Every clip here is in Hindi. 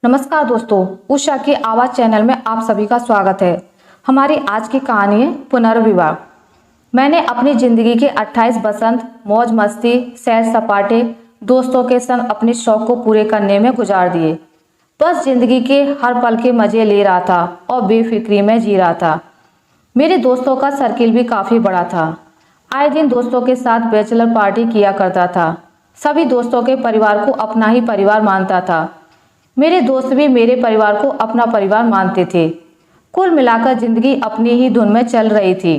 नमस्कार दोस्तों, उषा की आवाज़ चैनल में आप सभी का स्वागत है। हमारी आज की कहानी है पुनर्विवाह। मैंने अपनी ज़िंदगी के 28 बसंत मौज मस्ती, सैर सपाटे, दोस्तों के संग अपने शौक को पूरे करने में गुजार दिए। बस ज़िंदगी के हर पल के मज़े ले रहा था और बेफिक्री में जी रहा था। मेरे दोस्तों का सर्किल भी काफ़ी बड़ा था। आए दिन दोस्तों के साथ बैचलर पार्टी किया करता था। सभी दोस्तों के परिवार को अपना ही परिवार मानता था। मेरे दोस्त भी मेरे परिवार को अपना परिवार मानते थे। कुल मिलाकर जिंदगी अपनी ही धुन में चल रही थी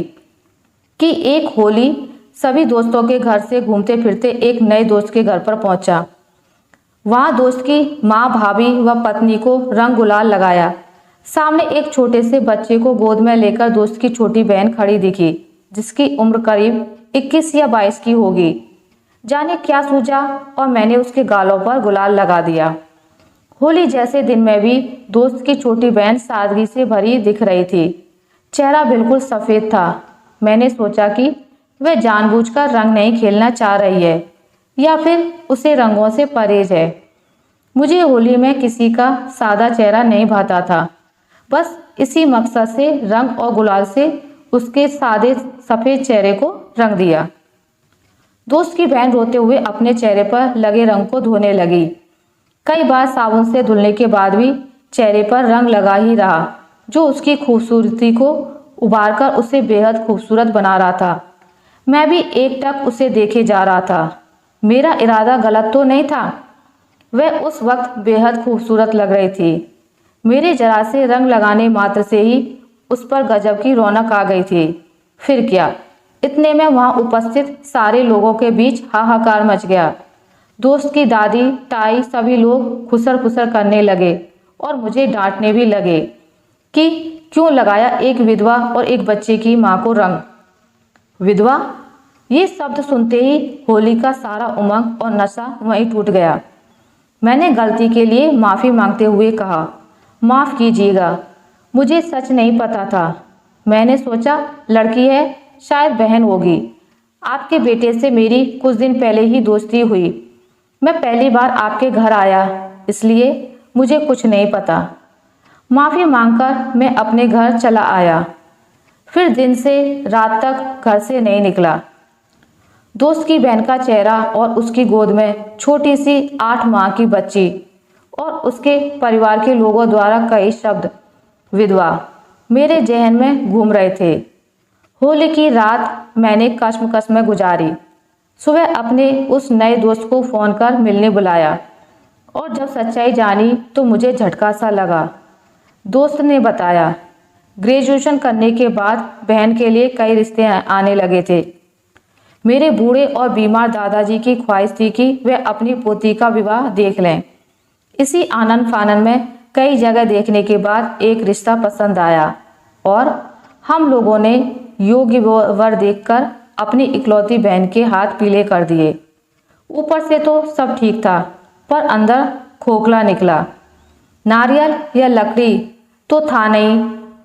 कि एक होली सभी दोस्तों के घर से घूमते फिरते एक नए दोस्त के घर पर पहुंचा। वहां दोस्त की माँ, भाभी व पत्नी को रंग गुलाल लगाया। सामने एक छोटे से बच्चे को गोद में लेकर दोस्त की छोटी बहन खड़ी दिखी, जिसकी उम्र करीब 21 या 22 की होगी। जाने क्या सूझा और मैंने उसके गालों पर गुलाल लगा दिया। होली जैसे दिन में भी दोस्त की छोटी बहन सादगी से भरी दिख रही थी। चेहरा बिल्कुल सफ़ेद था। मैंने सोचा कि वह जानबूझकर रंग नहीं खेलना चाह रही है या फिर उसे रंगों से परहेज है। मुझे होली में किसी का सादा चेहरा नहीं भाता था। बस इसी मकसद से रंग और गुलाल से उसके सादे सफ़ेद चेहरे को रंग दिया। दोस्त की बहन रोते हुए अपने चेहरे पर लगे रंग को धोने लगी। कई बार साबुन से धुलने के बाद भी चेहरे पर रंग लगा ही रहा, जो उसकी खूबसूरती को उभार कर उसे बेहद खूबसूरत बना रहा था। मैं भी एकटक उसे देखे जा रहा था। मेरा इरादा गलत तो नहीं था। वह उस वक्त बेहद खूबसूरत लग रही थी। मेरे जरा से रंग लगाने मात्र से ही उस पर गजब की रौनक आ गई थी। फिर क्या, इतने में वहां उपस्थित सारे लोगों के बीच हाहाकार मच गया। दोस्त की दादी, ताई, सभी लोग खुसर खुसर करने लगे और मुझे डांटने भी लगे कि क्यों लगाया एक विधवा और एक बच्चे की मां को रंग। विधवा, ये शब्द सुनते ही होली का सारा उमंग और नशा वहीं टूट गया। मैंने गलती के लिए माफ़ी मांगते हुए कहा, माफ़ कीजिएगा, मुझे सच नहीं पता था। मैंने सोचा लड़की है, शायद बहन होगी। आपके बेटे से मेरी कुछ दिन पहले ही दोस्ती हुई। मैं पहली बार आपके घर आया, इसलिए मुझे कुछ नहीं पता। माफ़ी मांगकर मैं अपने घर चला आया। फिर दिन से रात तक घर से नहीं निकला। दोस्त की बहन का चेहरा और उसकी गोद में छोटी सी 8 माह की बच्ची और उसके परिवार के लोगों द्वारा कई शब्द विधवा मेरे जहन में घूम रहे थे। होली की रात मैंने कश्मकश में गुजारी। सुबह अपने उस नए दोस्त को फ़ोन कर मिलने बुलाया और जब सच्चाई जानी तो मुझे झटका सा लगा। दोस्त ने बताया, ग्रेजुएशन करने के बाद बहन के लिए कई रिश्ते आने लगे थे। मेरे बूढ़े और बीमार दादाजी की ख्वाहिश थी कि वे अपनी पोती का विवाह देख लें। इसी आनन फानन में कई जगह देखने के बाद एक रिश्ता पसंद आया और हम लोगों ने योग्य वर देखकर अपनी इकलौती बहन के हाथ पीले कर दिए। ऊपर से तो सब ठीक था, पर अंदर खोखला निकला। नारियल या लकड़ी तो था नहीं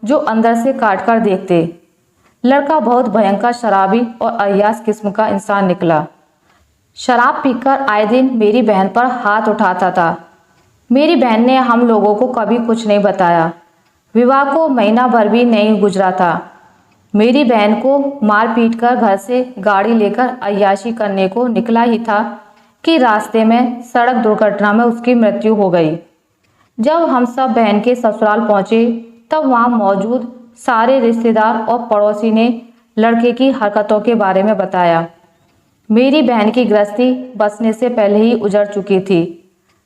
जो अंदर से काट कर देखते। लड़का बहुत भयंकर शराबी और अय्यास किस्म का इंसान निकला। शराब पीकर आए दिन मेरी बहन पर हाथ उठाता था। मेरी बहन ने हम लोगों को कभी कुछ नहीं बताया। विवाह को महीना भर भी नहीं गुजरा था, मेरी बहन को मार पीट कर घर से गाड़ी लेकर अय्याशी करने को निकला ही था कि रास्ते में सड़क दुर्घटना में उसकी मृत्यु हो गई। जब हम सब बहन के ससुराल पहुंचे तब वहां मौजूद सारे रिश्तेदार और पड़ोसी ने लड़के की हरकतों के बारे में बताया। मेरी बहन की गृहस्थी बसने से पहले ही उजड़ चुकी थी।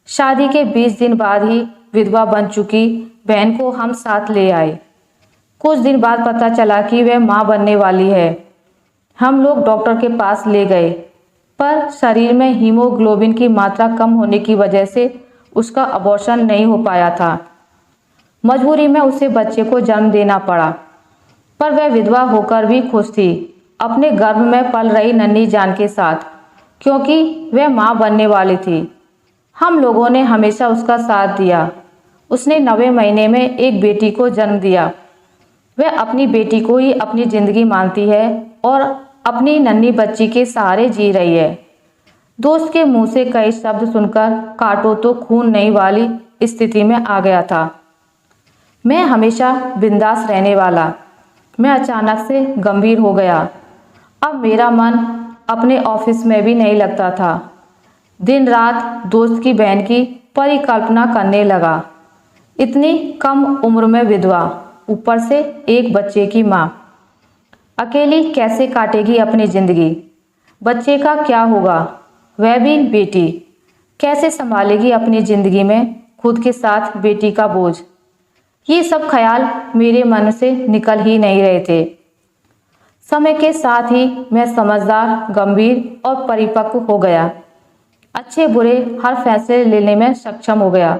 शादी के 20 दिन बाद ही विधवा बन चुकी बहन को हम साथ ले आए। कुछ दिन बाद पता चला कि वह मां बनने वाली है। हम लोग डॉक्टर के पास ले गए, पर शरीर में हीमोग्लोबिन की मात्रा कम होने की वजह से उसका अबॉर्शन नहीं हो पाया था। मजबूरी में उसे बच्चे को जन्म देना पड़ा, पर वह विधवा होकर भी खुश थी अपने गर्भ में पल रही नन्ही जान के साथ, क्योंकि वह मां बनने वाली थी। हम लोगों ने हमेशा उसका साथ दिया। उसने 9वें महीने में एक बेटी को जन्म दिया। वह अपनी बेटी को ही अपनी जिंदगी मानती है और अपनी नन्ही बच्ची के सहारे जी रही है। दोस्त के मुंह से कई शब्द सुनकर काटो तो खून नहीं वाली स्थिति में आ गया था। मैं हमेशा बिंदास रहने वाला, मैं अचानक से गंभीर हो गया। अब मेरा मन अपने ऑफिस में भी नहीं लगता था। दिन रात दोस्त की बहन की परिकल्पना करने लगा। इतनी कम उम्र में विधवा, ऊपर से एक बच्चे की माँ, अकेली कैसे काटेगी अपनी जिंदगी? बच्चे का क्या होगा? वह भी बेटी, कैसे संभालेगी अपनी जिंदगी में खुद के साथ बेटी का बोझ? ये सब ख्याल मेरे मन से निकल ही नहीं रहे थे। समय के साथ ही मैं समझदार, गंभीर और परिपक्व हो गया। अच्छे बुरे हर फैसले लेने में सक्षम हो गया।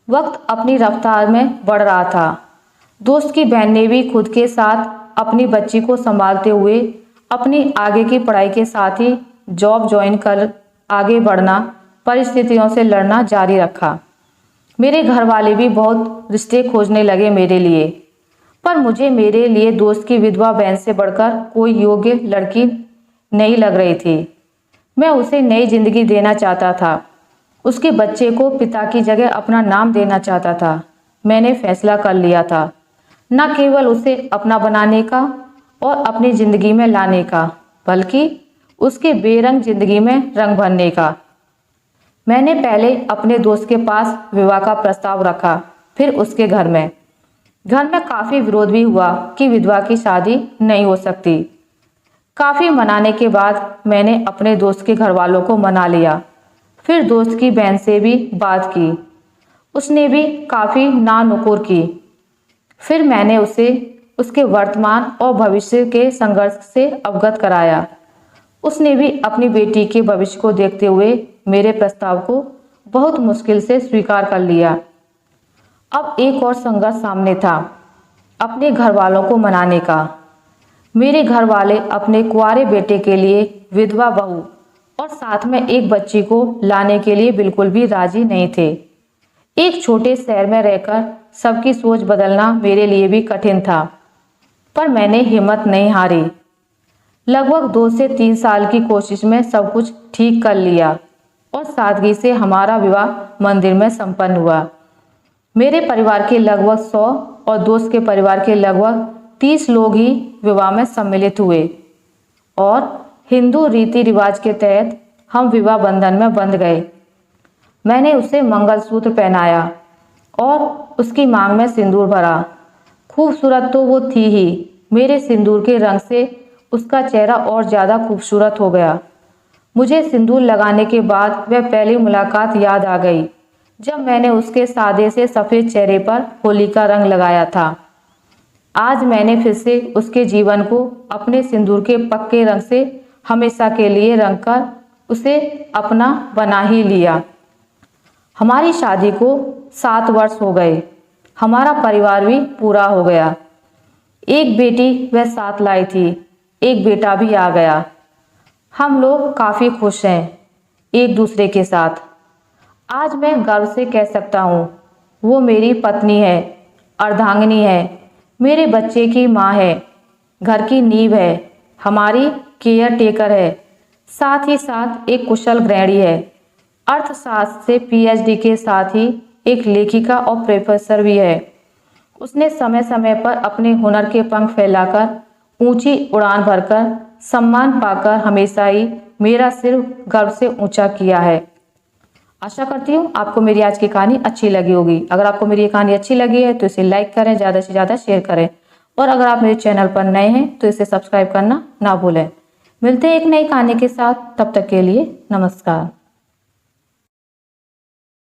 वक्त अपनी रफ्तार में बढ़ रहा था। दोस्त की बहन ने भी खुद के साथ अपनी बच्ची को संभालते हुए अपनी आगे की पढ़ाई के साथ ही जॉब ज्वाइन कर आगे बढ़ना, परिस्थितियों से लड़ना जारी रखा। मेरे घर वाले भी बहुत रिश्ते खोजने लगे मेरे लिए, पर मुझे मेरे लिए दोस्त की विधवा बहन से बढ़कर कोई योग्य लड़की नहीं लग रही थी। मैं उसे नई जिंदगी देना चाहता था, उसके बच्चे को पिता की जगह अपना नाम देना चाहता था। मैंने फैसला कर लिया था, न केवल उसे अपना बनाने का और अपनी जिंदगी में लाने का, बल्कि उसके बेरंग जिंदगी में रंग भरने का। मैंने पहले अपने दोस्त के पास विवाह का प्रस्ताव रखा, फिर उसके घर में काफी विरोध भी हुआ कि विधवा की शादी नहीं हो सकती। काफी मनाने के बाद मैंने अपने दोस्त के घर वालों को मना लिया। फिर दोस्त की बहन से भी बात की, उसने भी काफी नानुकुर की। फिर मैंने उसे उसके वर्तमान और भविष्य के संघर्ष से अवगत कराया। उसने भी अपनी बेटी के भविष्य को देखते हुए मेरे प्रस्ताव को बहुत मुश्किल से स्वीकार कर लिया। अब एक और संघर्ष सामने था, अपने घर वालों को मनाने का। मेरे घर वाले अपने कुंवारे बेटे के लिए विधवा बहू और साथ में एक बच्ची को लाने के लिए बिल्कुल भी राजी नहीं थे। एक छोटे शहर में रहकर सबकी सोच बदलना मेरे लिए भी कठिन था, पर मैंने हिम्मत नहीं हारी। लगभग 2 से 3 साल की कोशिश में सब कुछ ठीक कर लिया और सादगी से हमारा विवाह मंदिर में संपन्न हुआ। मेरे परिवार के लगभग 100 और दोस्त के परिवार के लगभग 30 लोग ही विवाह में सम्मिलित हुए और हिंदू रीति रिवाज के तहत हम विवाह बंधन में बंध गए। मैंने उसे मंगलसूत्र पहनाया और उसकी मांग में सिंदूर भरा। खूबसूरत तो वो थी ही, मेरे सिंदूर के रंग से उसका चेहरा और ज़्यादा खूबसूरत हो गया। मुझे सिंदूर लगाने के बाद वह पहली मुलाकात याद आ गई, जब मैंने उसके सादे से सफ़ेद चेहरे पर होली का रंग लगाया था। आज मैंने फिर से उसके जीवन को अपने सिंदूर के पक्के रंग से हमेशा के लिए रंग कर उसे अपना बना ही लिया। हमारी शादी को 7 वर्ष हो गए। हमारा परिवार भी पूरा हो गया। एक बेटी वह साथ लाई थी, एक बेटा भी आ गया। हम लोग काफ़ी खुश हैं एक दूसरे के साथ। आज मैं गर्व से कह सकता हूँ, वो मेरी पत्नी है, अर्धांगिनी है, मेरे बच्चे की माँ है, घर की नींव है, हमारी केयर टेकर है, साथ ही साथ एक कुशल गृहिणी है। अर्थशास्त्र से PhD के साथ ही एक लेखिका और प्रोफेसर भी है। उसने समय समय पर अपने हुनर के पंख फैलाकर ऊंची उड़ान भरकर सम्मान पाकर हमेशा ही मेरा सिर गर्व से ऊंचा किया है। आशा करती हूँ आपको मेरी आज की कहानी अच्छी लगी होगी। अगर आपको मेरी ये कहानी अच्छी लगी है तो इसे लाइक करें, ज़्यादा से ज़्यादा शेयर करें और अगर आप मेरे चैनल पर नए हैं तो इसे सब्सक्राइब करना ना भूलें। मिलते हैं एक नई कहानी के साथ, तब तक के लिए नमस्कार।